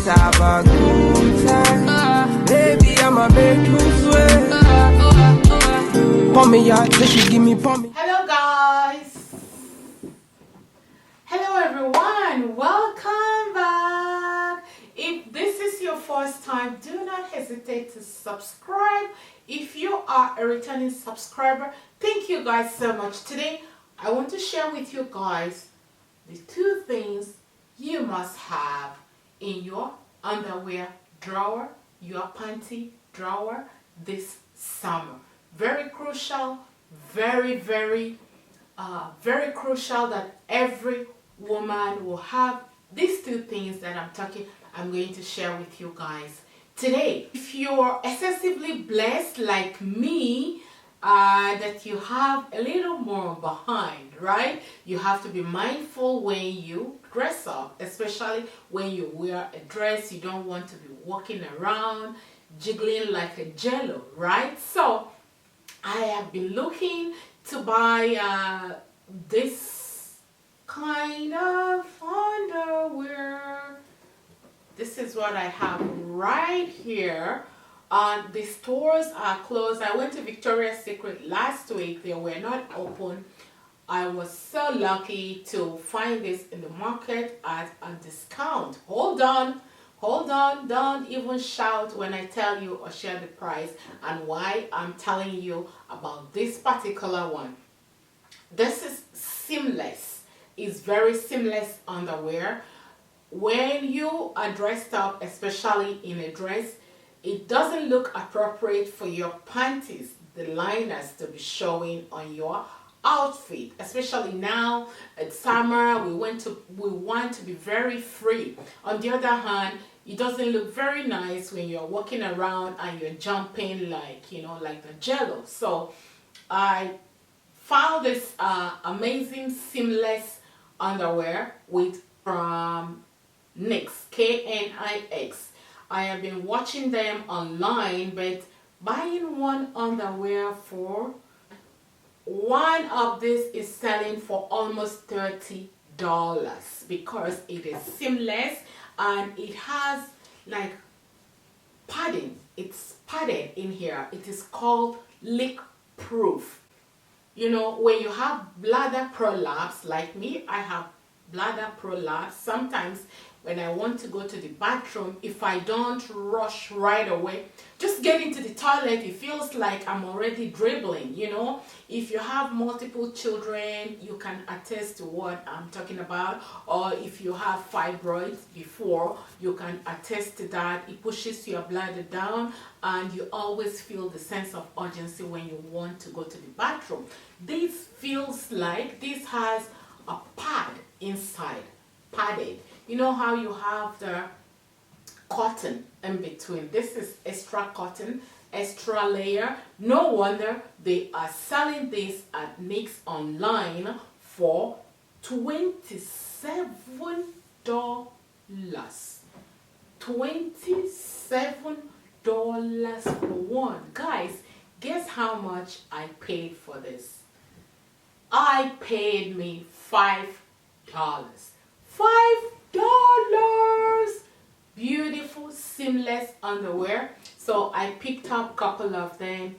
let's have a good time. Baby, I'ma make you sweat. Pommy, yeah, say she give me pommy. Hello guys. Hello everyone. Welcome back. If this is your first time, do not hesitate to subscribe. If you are a returning subscriber, thank you guys so much. Today, I want to share with you guys the 2 things you must have in your underwear drawer, your panty drawer this summer. Very crucial, very crucial that every woman will have these 2 things that I'm going to share with you guys today. If you're excessively blessed like me, that you have a little more behind, right? You have to be mindful when you dress up, especially when you wear a dress. You don't want to be walking around jiggling like a jello, right? So I have been looking to buy this kind of underwear. This is what I have right here. The stores are closed. I went to Victoria's Secret last week. They were not open. I was so lucky to find this in the market at a discount. Hold on, don't even shout when I tell you or share the price and why I'm telling you about this particular one. This is seamless. It's very seamless underwear. When you are dressed up, especially in a dress, it doesn't look appropriate for your panties, the liners, to be showing on your outfit. Especially now it's summer, we want to be very free. On the other hand, it doesn't look very nice when you're walking around and you're jumping like the jello. So I found this amazing seamless underwear from Knix, Knix. I have been watching them online, but buying one underwear for one of this is selling for almost $30 because it is seamless and it has like padding. It's padded in here. It is called leak proof. You know, when you have bladder prolapse like me, I have bladder prolapse. Sometimes when I want to go to the bathroom, if I don't rush right away, just get into the toilet, it feels like I'm already dribbling, you know. If you have multiple children, you can attest to what I'm talking about. Or if you have fibroids before, you can attest to that. It pushes your bladder down and you always feel the sense of urgency when you want to go to the bathroom. This feels like this has a pad inside, padded. You know how you have the cotton in between? This is extra cotton, extra layer. No wonder they are selling this at Knix online for $27. $27 for one. Guys, guess how much I paid for this? I paid me $5. $5. Beautiful seamless underwear. So I picked up a couple of them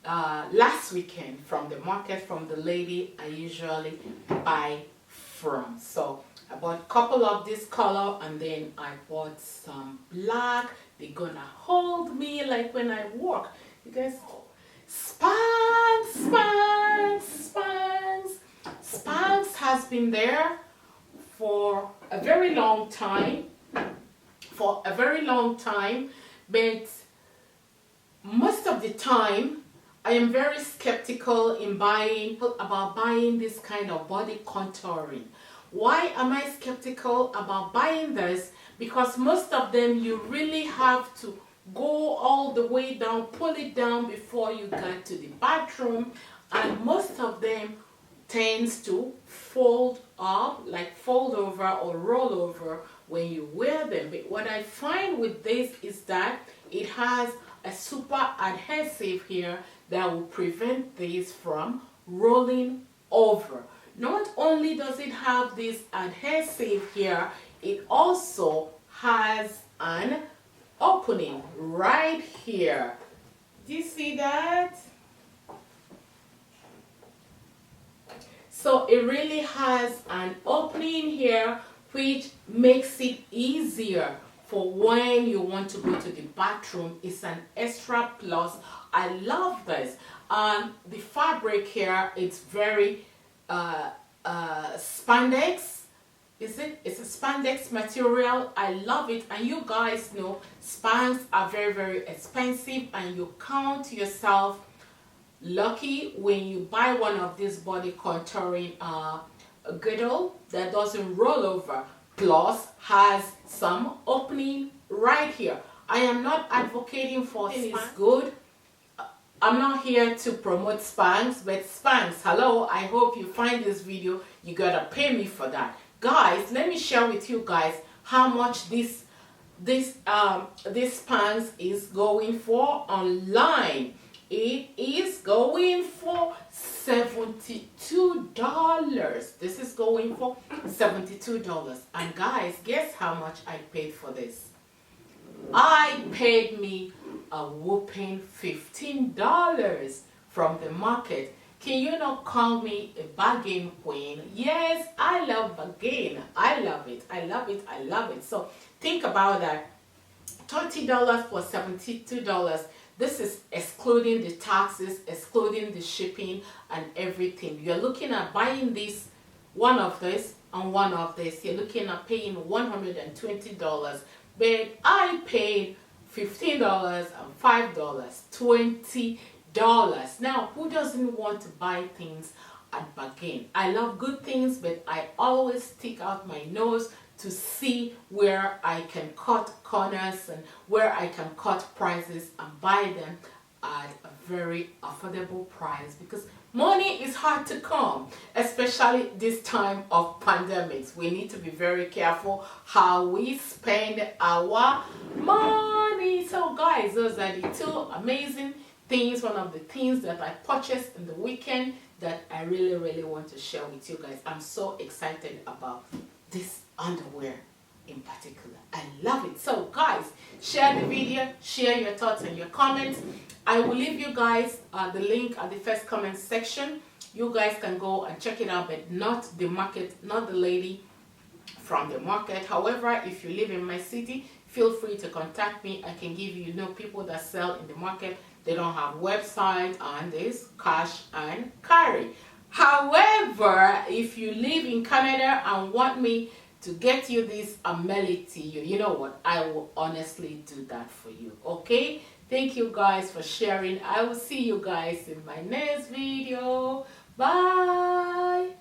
last weekend from the market, from the lady I usually buy from. So I bought a couple of this color and then I bought some black. They're gonna hold me like when I walk. You guys, Spanx has been there for a very long time, but most of the time I am very skeptical about buying this kind of body contouring. Why am I skeptical about buying this? Because most of them you really have to go all the way down, pull it down before you get to the bathroom, and most of them tends to fold up, like fold over or roll over when you wear them. But what I find with this is that it has a super adhesive here that will prevent this from rolling over. Not only does it have this adhesive here, it also has an opening right here. Do you see that? So it really has an opening here, which makes it easier for when you want to go to the bathroom. It's an extra plus. I love this. The fabric here, it's very spandex. Is it? It's a spandex material. I love it. And you guys know Spanx are very, very expensive, and you count yourself lucky when you buy one of these body contouring girdle that doesn't roll over, plus has some opening right here. I am not advocating for Spanx. It's good. I'm not here to promote Spanx, but Spanx, hello, I hope you find this video. You gotta pay me for that. Guys, let me share with you guys how much this Spanx is going for online. It is going for $72. This is going for $72. And guys, guess how much I paid for this? I paid me a whooping $15 from the market. Can you not call me a bargain queen? Yes, I love bargain. I love it. I love it. I love it. So think about that. $30 for $72. This is excluding the taxes, excluding the shipping and everything. You're looking at buying this, one of this and one of this. You're looking at paying $120. But I paid $15 and $5, $20. Now, who doesn't want to buy things at bargain? I love good things, but I always stick out my nose to see where I can cut corners and where I can cut prices and buy them at a very affordable price, because money is hard to come, especially this time of pandemics. We need to be very careful how we spend our money. So guys, those are the two amazing things, one of the things that I purchased in the weekend that I really want to share with you guys. I'm so excited about this underwear in particular. I love it. So guys, share the video, share your thoughts and your comments. I will leave you guys the link at the first comment section. You guys can go and check it out, but not the market, not the lady from the market. However, if you live in my city, feel free to contact me. I can give you, people that sell in the market. They don't have website and this cash and carry. However, if you live in Canada and want me to get you this amenity, you know what, I will honestly do that for you. Okay, thank you guys for sharing. I will see you guys in my next video. Bye.